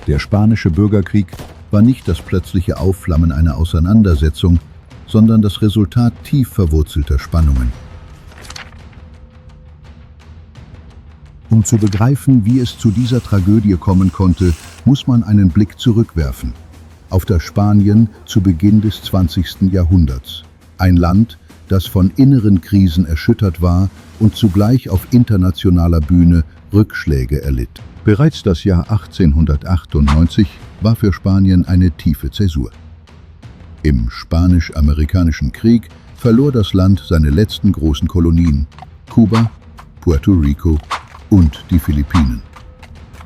Der spanische Bürgerkrieg war nicht das plötzliche Aufflammen einer Auseinandersetzung, sondern das Resultat tief verwurzelter Spannungen. Um zu begreifen, wie es zu dieser Tragödie kommen konnte, muss man einen Blick zurückwerfen. Auf das Spanien zu Beginn des 20. Jahrhunderts. Ein Land, das von inneren Krisen erschüttert war und zugleich auf internationaler Bühne Rückschläge erlitt. Bereits das Jahr 1898 war für Spanien eine tiefe Zäsur. Im Spanisch-Amerikanischen Krieg verlor das Land seine letzten großen Kolonien, Kuba, Puerto Rico und die Philippinen.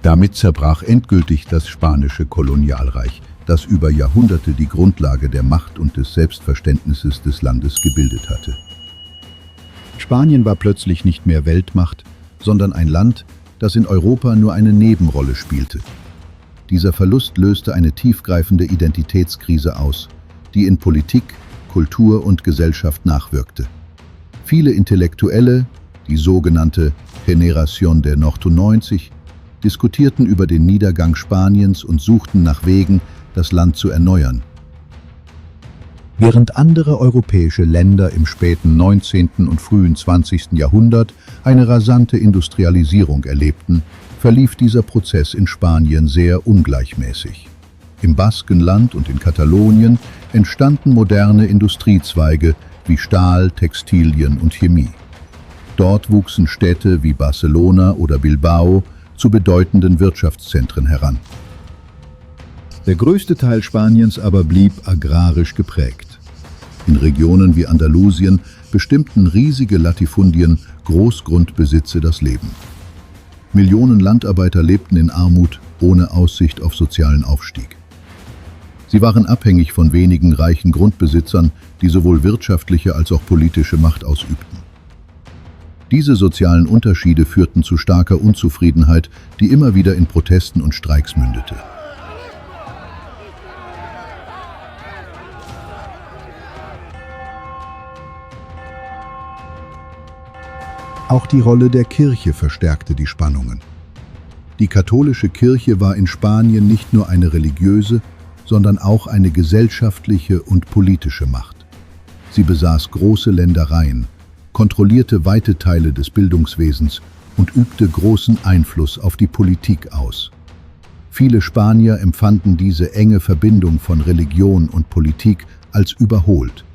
Damit zerbrach endgültig das spanische Kolonialreich, das über Jahrhunderte die Grundlage der Macht und des Selbstverständnisses des Landes gebildet hatte. Spanien war plötzlich nicht mehr Weltmacht, sondern ein Land, das in Europa nur eine Nebenrolle spielte. Dieser Verlust löste eine tiefgreifende Identitätskrise aus, die in Politik, Kultur und Gesellschaft nachwirkte. Viele Intellektuelle, die sogenannte Generación del 98, diskutierten über den Niedergang Spaniens und suchten nach Wegen, das Land zu erneuern. Während andere europäische Länder im späten 19. und frühen 20. Jahrhundert eine rasante Industrialisierung erlebten, verlief dieser Prozess in Spanien sehr ungleichmäßig. Im Baskenland und in Katalonien entstanden moderne Industriezweige wie Stahl, Textilien und Chemie. Dort wuchsen Städte wie Barcelona oder Bilbao zu bedeutenden Wirtschaftszentren heran. Der größte Teil Spaniens aber blieb agrarisch geprägt. In Regionen wie Andalusien bestimmten riesige Latifundien Großgrundbesitze das Leben. Millionen Landarbeiter lebten in Armut, ohne Aussicht auf sozialen Aufstieg. Sie waren abhängig von wenigen reichen Grundbesitzern, die sowohl wirtschaftliche als auch politische Macht ausübten. Diese sozialen Unterschiede führten zu starker Unzufriedenheit, die immer wieder in Protesten und Streiks mündete. Auch die Rolle der Kirche verstärkte die Spannungen. Die katholische Kirche war in Spanien nicht nur eine religiöse, sondern auch eine gesellschaftliche und politische Macht. Sie besaß große Ländereien, kontrollierte weite Teile des Bildungswesens und übte großen Einfluss auf die Politik aus. Viele Spanier empfanden diese enge Verbindung von Religion und Politik als überholt.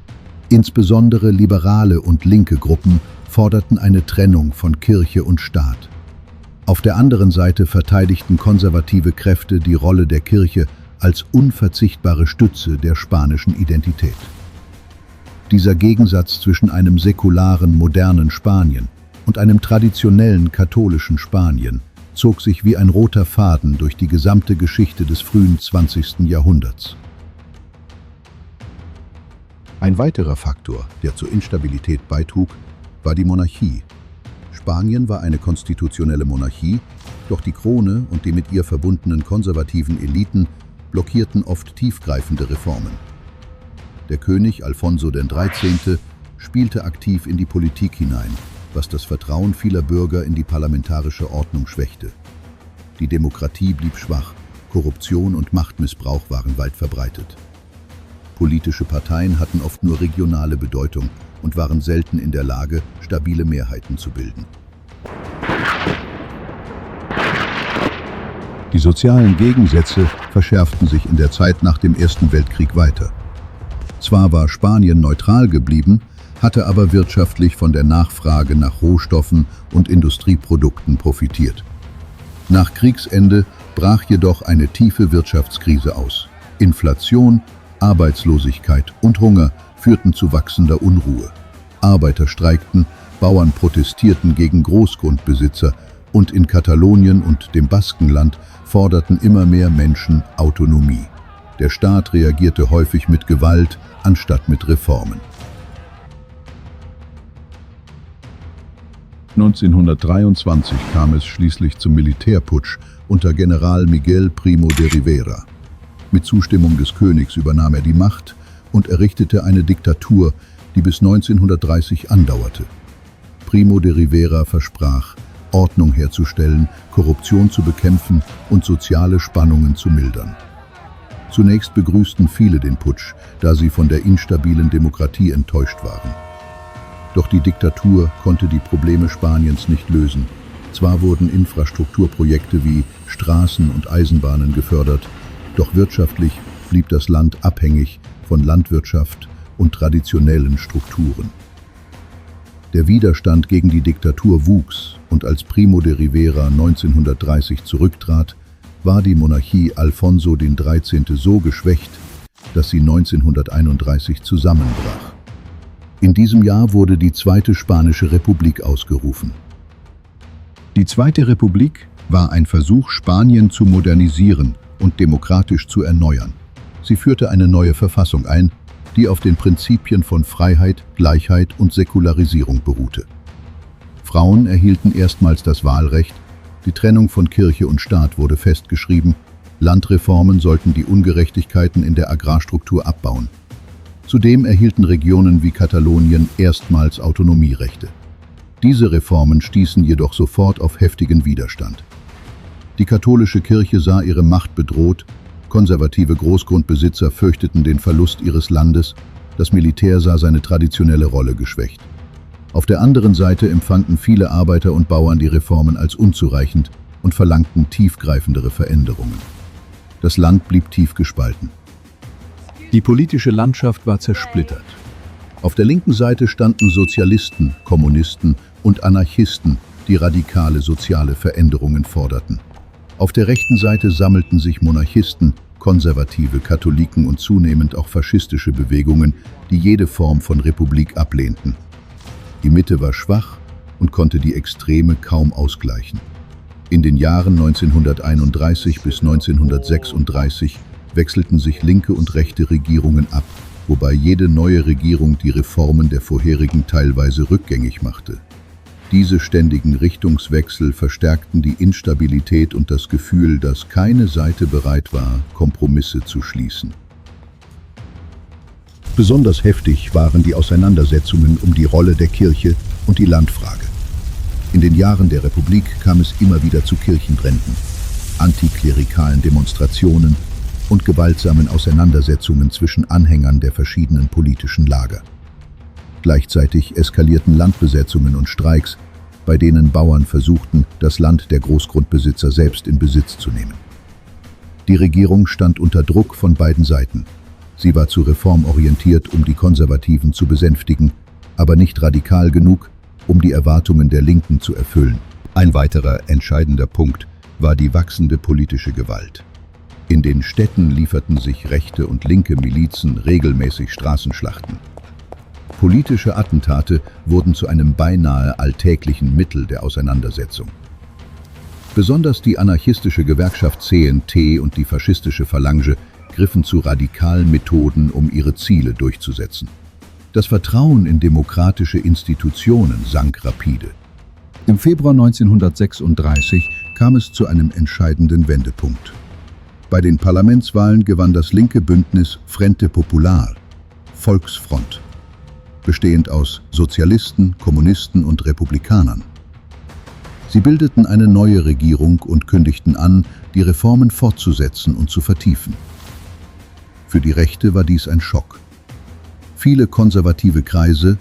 Insbesondere liberale und linke Gruppen forderten eine Trennung von Kirche und Staat. Auf der anderen Seite verteidigten konservative Kräfte die Rolle der Kirche als unverzichtbare Stütze der spanischen Identität. Dieser Gegensatz zwischen einem säkularen, modernen Spanien und einem traditionellen katholischen Spanien zog sich wie ein roter Faden durch die gesamte Geschichte des frühen 20. Jahrhunderts. Ein weiterer Faktor, der zur Instabilität beitrug, war die Monarchie. Spanien war eine konstitutionelle Monarchie, doch die Krone und die mit ihr verbundenen konservativen Eliten blockierten oft tiefgreifende Reformen. Der König Alfonso XIII. Spielte aktiv in die Politik hinein, was das Vertrauen vieler Bürger in die parlamentarische Ordnung schwächte. Die Demokratie blieb schwach, Korruption und Machtmissbrauch waren weit verbreitet. Politische Parteien hatten oft nur regionale Bedeutung und waren selten in der Lage, stabile Mehrheiten zu bilden. Die sozialen Gegensätze verschärften sich in der Zeit nach dem Ersten Weltkrieg weiter. Zwar war Spanien neutral geblieben, hatte aber wirtschaftlich von der Nachfrage nach Rohstoffen und Industrieprodukten profitiert. Nach Kriegsende brach jedoch eine tiefe Wirtschaftskrise aus. Inflation, Arbeitslosigkeit und Hunger führten zu wachsender Unruhe. Arbeiter streikten, Bauern protestierten gegen Großgrundbesitzer und in Katalonien und dem Baskenland forderten immer mehr Menschen Autonomie. Der Staat reagierte häufig mit Gewalt anstatt mit Reformen. 1923 kam es schließlich zum Militärputsch unter General Miguel Primo de Rivera. Mit Zustimmung des Königs übernahm er die Macht und errichtete eine Diktatur, die bis 1930 andauerte. Primo de Rivera versprach, Ordnung herzustellen, Korruption zu bekämpfen und soziale Spannungen zu mildern. Zunächst begrüßten viele den Putsch, da sie von der instabilen Demokratie enttäuscht waren. Doch die Diktatur konnte die Probleme Spaniens nicht lösen. Zwar wurden Infrastrukturprojekte wie Straßen und Eisenbahnen gefördert, doch wirtschaftlich blieb das Land abhängig von Landwirtschaft und traditionellen Strukturen. Der Widerstand gegen die Diktatur wuchs und als Primo de Rivera 1930 zurücktrat, war die Monarchie Alfonso XIII. So geschwächt, dass sie 1931 zusammenbrach. In diesem Jahr wurde die Zweite Spanische Republik ausgerufen. Die Zweite Republik war ein Versuch, Spanien zu modernisieren und demokratisch zu erneuern. Sie führte eine neue Verfassung ein, die auf den Prinzipien von Freiheit, Gleichheit und Säkularisierung beruhte. Frauen erhielten erstmals das Wahlrecht, die Trennung von Kirche und Staat wurde festgeschrieben, Landreformen sollten die Ungerechtigkeiten in der Agrarstruktur abbauen. Zudem erhielten Regionen wie Katalonien erstmals Autonomierechte. Diese Reformen stießen jedoch sofort auf heftigen Widerstand. Die katholische Kirche sah ihre Macht bedroht, konservative Großgrundbesitzer fürchteten den Verlust ihres Landes, das Militär sah seine traditionelle Rolle geschwächt. Auf der anderen Seite empfanden viele Arbeiter und Bauern die Reformen als unzureichend und verlangten tiefgreifendere Veränderungen. Das Land blieb tief gespalten. Die politische Landschaft war zersplittert. Auf der linken Seite standen Sozialisten, Kommunisten und Anarchisten, die radikale soziale Veränderungen forderten. Auf der rechten Seite sammelten sich Monarchisten, konservative Katholiken und zunehmend auch faschistische Bewegungen, die jede Form von Republik ablehnten. Die Mitte war schwach und konnte die Extreme kaum ausgleichen. In den Jahren 1931 bis 1936 wechselten sich linke und rechte Regierungen ab, wobei jede neue Regierung die Reformen der vorherigen teilweise rückgängig machte. Diese ständigen Richtungswechsel verstärkten die Instabilität und das Gefühl, dass keine Seite bereit war, Kompromisse zu schließen. Besonders heftig waren die Auseinandersetzungen um die Rolle der Kirche und die Landfrage. In den Jahren der Republik kam es immer wieder zu Kirchenbränden, antiklerikalen Demonstrationen und gewaltsamen Auseinandersetzungen zwischen Anhängern der verschiedenen politischen Lager. Gleichzeitig eskalierten Landbesetzungen und Streiks, bei denen Bauern versuchten, das Land der Großgrundbesitzer selbst in Besitz zu nehmen. Die Regierung stand unter Druck von beiden Seiten. Sie war zu reformorientiert, um die Konservativen zu besänftigen, aber nicht radikal genug, um die Erwartungen der Linken zu erfüllen. Ein weiterer entscheidender Punkt war die wachsende politische Gewalt. In den Städten lieferten sich rechte und linke Milizen regelmäßig Straßenschlachten. Politische Attentate wurden zu einem beinahe alltäglichen Mittel der Auseinandersetzung. Besonders die anarchistische Gewerkschaft CNT und die faschistische Phalange griffen zu radikalen Methoden, um ihre Ziele durchzusetzen. Das Vertrauen in demokratische Institutionen sank rapide. Im Februar 1936 kam es zu einem entscheidenden Wendepunkt. Bei den Parlamentswahlen gewann das linke Bündnis Frente Popular, Volksfront, bestehend aus Sozialisten, Kommunisten und Republikanern. Sie bildeten eine neue Regierung und kündigten an, die Reformen fortzusetzen und zu vertiefen. Für die Rechte war dies ein Schock. Viele konservative Kreise,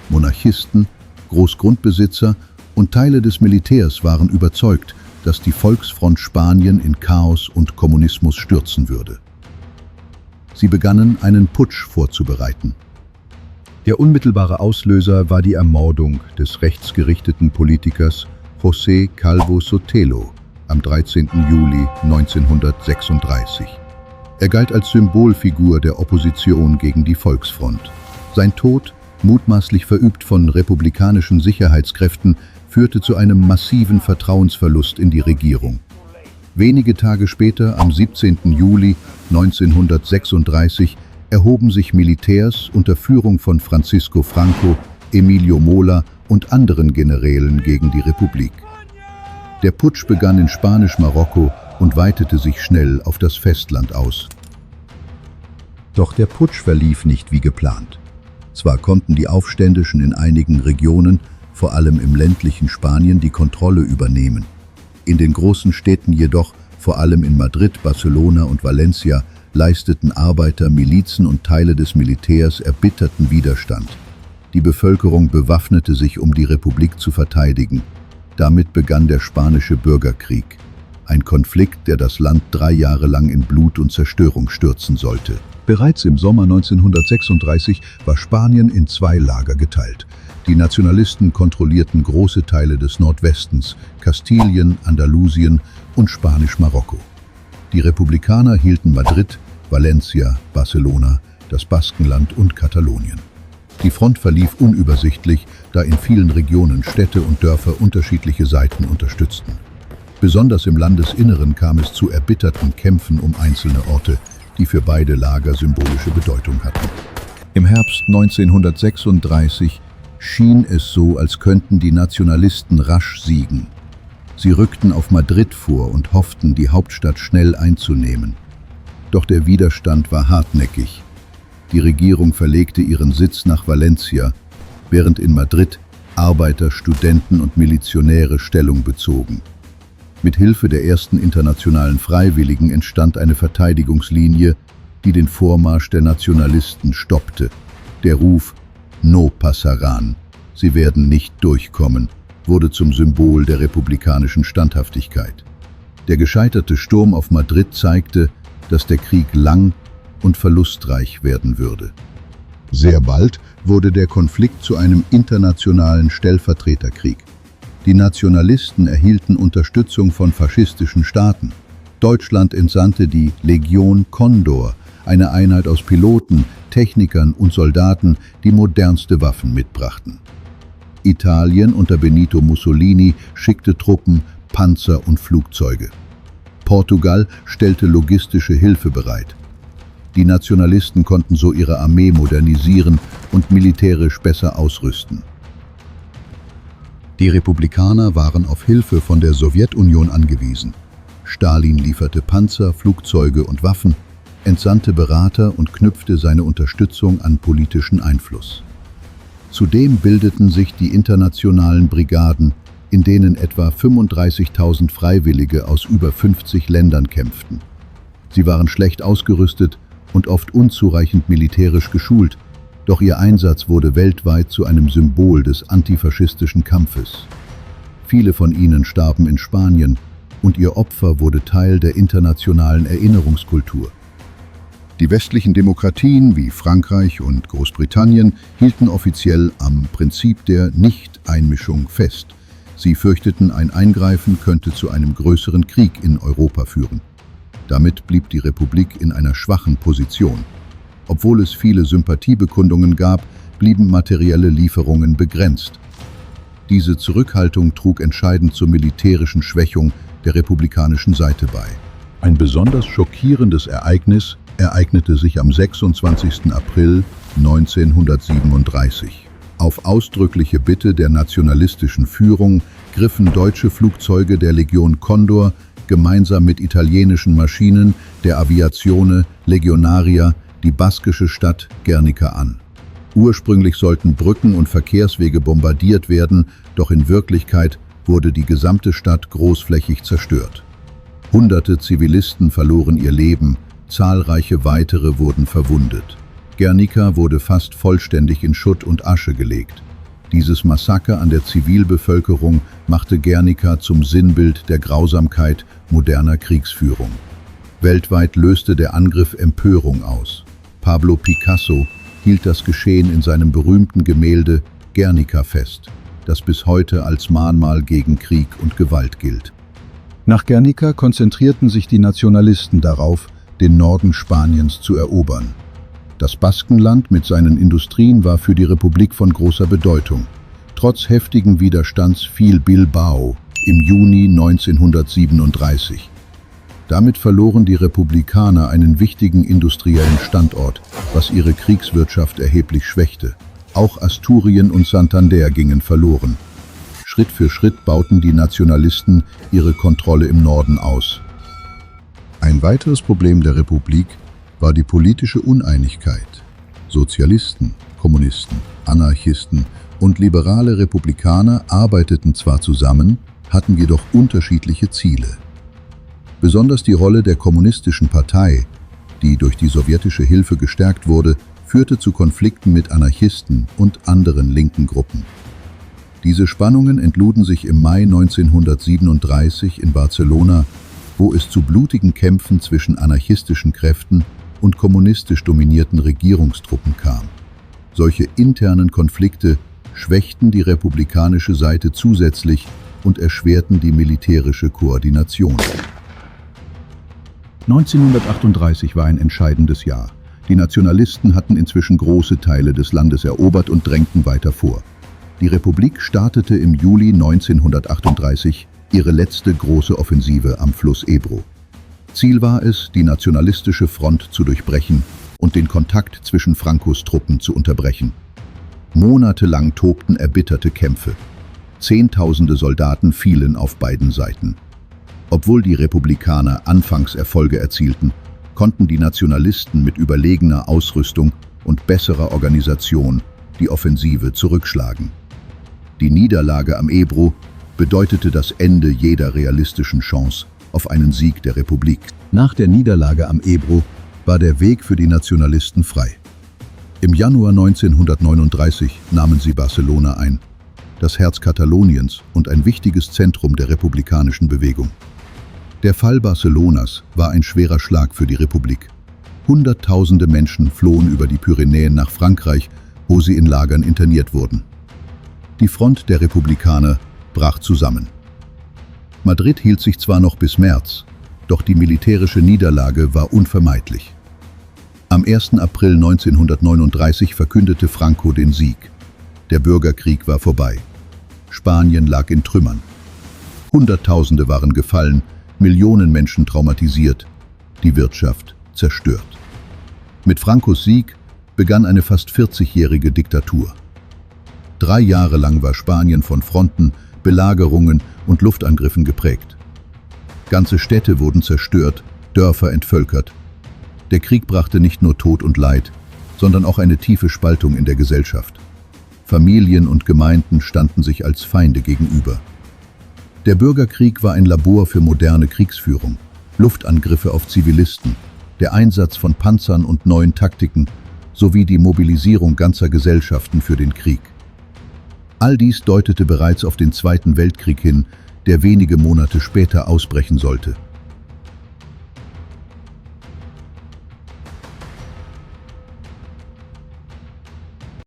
Monarchisten, Großgrundbesitzer und Teile des Militärs waren überzeugt, dass die Volksfront Spanien in Chaos und Kommunismus stürzen würde. Sie begannen, einen Putsch vorzubereiten. Der unmittelbare Auslöser war die Ermordung des rechtsgerichteten Politikers José Calvo Sotelo am 13. Juli 1936. Er galt als Symbolfigur der Opposition gegen die Volksfront. Sein Tod, mutmaßlich verübt von republikanischen Sicherheitskräften, führte zu einem massiven Vertrauensverlust in die Regierung. Wenige Tage später, am 17. Juli 1936, erhoben sich Militärs unter Führung von Francisco Franco, Emilio Mola und anderen Generälen gegen die Republik. Der Putsch begann in Spanisch-Marokko und weitete sich schnell auf das Festland aus. Doch der Putsch verlief nicht wie geplant. Zwar konnten die Aufständischen in einigen Regionen vor allem im ländlichen Spanien, die Kontrolle übernehmen. In den großen Städten jedoch, vor allem in Madrid, Barcelona und Valencia, leisteten Arbeiter, Milizen und Teile des Militärs erbitterten Widerstand. Die Bevölkerung bewaffnete sich, um die Republik zu verteidigen. Damit begann der Spanische Bürgerkrieg, ein Konflikt, der das Land 3 Jahre lang in Blut und Zerstörung stürzen sollte. Bereits im Sommer 1936 war Spanien in 2 Lager geteilt. Die Nationalisten kontrollierten große Teile des Nordwestens, Kastilien, Andalusien und Spanisch-Marokko. Die Republikaner hielten Madrid, Valencia, Barcelona, das Baskenland und Katalonien. Die Front verlief unübersichtlich, da in vielen Regionen Städte und Dörfer unterschiedliche Seiten unterstützten. Besonders im Landesinneren kam es zu erbitterten Kämpfen um einzelne Orte, die für beide Lager symbolische Bedeutung hatten. Im Herbst 1936 schien es so, als könnten die Nationalisten rasch siegen. Sie rückten auf Madrid vor und hofften, die Hauptstadt schnell einzunehmen. Doch der Widerstand war hartnäckig. Die Regierung verlegte ihren Sitz nach Valencia, während in Madrid Arbeiter, Studenten und Milizionäre Stellung bezogen. Mit Hilfe der ersten internationalen Freiwilligen entstand eine Verteidigungslinie, die den Vormarsch der Nationalisten stoppte. Der Ruf „No pasarán", sie werden nicht durchkommen, wurde zum Symbol der republikanischen Standhaftigkeit. Der gescheiterte Sturm auf Madrid zeigte, dass der Krieg lang und verlustreich werden würde. Sehr bald wurde der Konflikt zu einem internationalen Stellvertreterkrieg. Die Nationalisten erhielten Unterstützung von faschistischen Staaten. Deutschland entsandte die Legion Condor, eine Einheit aus Piloten, Technikern und Soldaten, die modernste Waffen mitbrachten. Italien unter Benito Mussolini schickte Truppen, Panzer und Flugzeuge. Portugal stellte logistische Hilfe bereit. Die Nationalisten konnten so ihre Armee modernisieren und militärisch besser ausrüsten. Die Republikaner waren auf Hilfe von der Sowjetunion angewiesen. Stalin lieferte Panzer, Flugzeuge und Waffen, entsandte Berater und knüpfte seine Unterstützung an politischen Einfluss. Zudem bildeten sich die internationalen Brigaden, in denen etwa 35.000 Freiwillige aus über 50 Ländern kämpften. Sie waren schlecht ausgerüstet und oft unzureichend militärisch geschult, doch ihr Einsatz wurde weltweit zu einem Symbol des antifaschistischen Kampfes. Viele von ihnen starben in Spanien und ihr Opfer wurde Teil der internationalen Erinnerungskultur. Die westlichen Demokratien wie Frankreich und Großbritannien hielten offiziell am Prinzip der Nichteinmischung fest. Sie fürchteten, ein Eingreifen könnte zu einem größeren Krieg in Europa führen. Damit blieb die Republik in einer schwachen Position. Obwohl es viele Sympathiebekundungen gab, blieben materielle Lieferungen begrenzt. Diese Zurückhaltung trug entscheidend zur militärischen Schwächung der republikanischen Seite bei. Ein besonders schockierendes Ereignis ereignete sich am 26. April 1937. Auf ausdrückliche Bitte der nationalistischen Führung griffen deutsche Flugzeuge der Legion Condor gemeinsam mit italienischen Maschinen der Aviazione Legionaria die baskische Stadt Guernica an. Ursprünglich sollten Brücken und Verkehrswege bombardiert werden, doch in Wirklichkeit wurde die gesamte Stadt großflächig zerstört. Hunderte Zivilisten verloren ihr Leben, zahlreiche weitere wurden verwundet. Guernica wurde fast vollständig in Schutt und Asche gelegt. Dieses Massaker an der Zivilbevölkerung machte Guernica zum Sinnbild der Grausamkeit moderner Kriegsführung. Weltweit löste der Angriff Empörung aus. Pablo Picasso hielt das Geschehen in seinem berühmten Gemälde Guernica fest, das bis heute als Mahnmal gegen Krieg und Gewalt gilt. Nach Guernica konzentrierten sich die Nationalisten darauf, den Norden Spaniens zu erobern. Das Baskenland mit seinen Industrien war für die Republik von großer Bedeutung. Trotz heftigen Widerstands fiel Bilbao im Juni 1937. Damit verloren die Republikaner einen wichtigen industriellen Standort, was ihre Kriegswirtschaft erheblich schwächte. Auch Asturien und Santander gingen verloren. Schritt für Schritt bauten die Nationalisten ihre Kontrolle im Norden aus. Ein weiteres Problem der Republik war die politische Uneinigkeit. Sozialisten, Kommunisten, Anarchisten und liberale Republikaner arbeiteten zwar zusammen, hatten jedoch unterschiedliche Ziele. Besonders die Rolle der kommunistischen Partei, die durch die sowjetische Hilfe gestärkt wurde, führte zu Konflikten mit Anarchisten und anderen linken Gruppen. Diese Spannungen entluden sich im Mai 1937 in Barcelona, wo es zu blutigen Kämpfen zwischen anarchistischen Kräften und kommunistisch dominierten Regierungstruppen kam. Solche internen Konflikte schwächten die republikanische Seite zusätzlich und erschwerten die militärische Koordination. 1938 war ein entscheidendes Jahr. Die Nationalisten hatten inzwischen große Teile des Landes erobert und drängten weiter vor. Die Republik startete im Juli 1938 ihre letzte große Offensive am Fluss Ebro. Ziel war es, die nationalistische Front zu durchbrechen und den Kontakt zwischen Francos Truppen zu unterbrechen. Monatelang tobten erbitterte Kämpfe. Zehntausende Soldaten fielen auf beiden Seiten. Obwohl die Republikaner anfangs Erfolge erzielten, konnten die Nationalisten mit überlegener Ausrüstung und besserer Organisation die Offensive zurückschlagen. Die Niederlage am Ebro bedeutete das Ende jeder realistischen Chance auf einen Sieg der Republik. Nach der Niederlage am Ebro war der Weg für die Nationalisten frei. Im Januar 1939 nahmen sie Barcelona ein, das Herz Kataloniens und ein wichtiges Zentrum der republikanischen Bewegung. Der Fall Barcelonas war ein schwerer Schlag für die Republik. Hunderttausende Menschen flohen über die Pyrenäen nach Frankreich, wo sie in Lagern interniert wurden. Die Front der Republikaner brach zusammen. Madrid hielt sich zwar noch bis März, doch die militärische Niederlage war unvermeidlich. Am 1. April 1939 verkündete Franco den Sieg. Der Bürgerkrieg war vorbei. Spanien lag in Trümmern. Hunderttausende waren gefallen, Millionen Menschen traumatisiert, die Wirtschaft zerstört. Mit Francos Sieg begann eine fast 40-jährige Diktatur. 3 Jahre lang war Spanien von Fronten, Belagerungen und Luftangriffen geprägt. Ganze Städte wurden zerstört, Dörfer entvölkert. Der Krieg brachte nicht nur Tod und Leid, sondern auch eine tiefe Spaltung in der Gesellschaft. Familien und Gemeinden standen sich als Feinde gegenüber. Der Bürgerkrieg war ein Labor für moderne Kriegsführung, Luftangriffe auf Zivilisten, der Einsatz von Panzern und neuen Taktiken sowie die Mobilisierung ganzer Gesellschaften für den Krieg. All dies deutete bereits auf den Zweiten Weltkrieg hin, der wenige Monate später ausbrechen sollte.